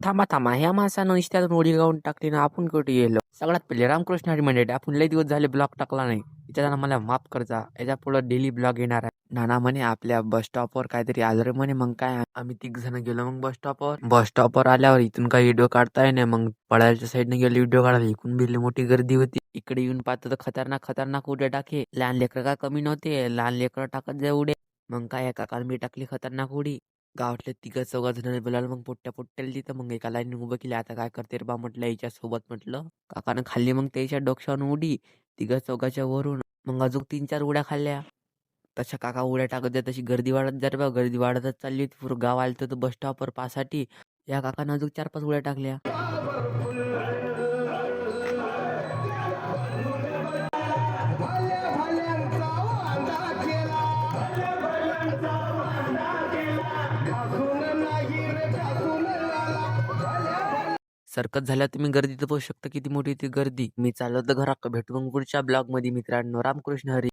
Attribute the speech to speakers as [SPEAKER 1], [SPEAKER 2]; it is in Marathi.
[SPEAKER 1] थांबा थांबा, ह्या माणसानं नुसत्यातून उडी गाऊन टाकली ना, आपण कुठे गेलो? सगळ्यात पहिले रामकृष्ण हरी मंडळी, आपण लई दिवस झाले ब्लॉग टाकला नाही. त्याच्यानं मला माफ करजा. याच्या पुढे डेली ब्लॉग येणार आहे. नाना म्हणे आपल्या बस स्टॉपवर काहीतरी आलं रे म्हणे. मग काय आम्ही 3 जण गेलो मग बस स्टॉपवर आल्यावर इथून काही व्हिडिओ काढताय नाही. मग पळायच्या साईडने गेलो व्हिडिओ काढायला. इकडून बिल्ली मोठी गर्दी होती. इकडे येऊन पाहतो तर खतरनाक उड्या टाके. लहान लेकरं का कमी नव्हते, लहान लेकरं टाकत जाय उड्या. मग काय एका मी टाकली खतरनाक उडी. गावातले 3-4 जण बोलावलं. मग पोट्ट्याला तिथं मग एका लाईन उभं केली. आता काय करते रे बा म्हटलं याच्या सोबत. म्हटलं काकानं खाल्ली मग त्याच्या डोक्यावरून उडी 3-4 वरून. मग अजून 3-4 उड्या खाल्ल्या. तशा काका उड्या टाकत जात तशी गर्दी वाढत जात बा. गर्दी वाढतच चालली होती. पुरं गाव आलं तर बस स्टॉपवर पासाठी. या काकानं अजून 4-5 उड्या टाकल्या. सर्कस झाल्या तुम्ही गर्दी तर पाहू शकता किती मोठी ती गर्दी. मी चाललो तर घरात भेटू मग पुढच्या ब्लॉग मध्ये मित्रांनो. रामकृष्ण हरी.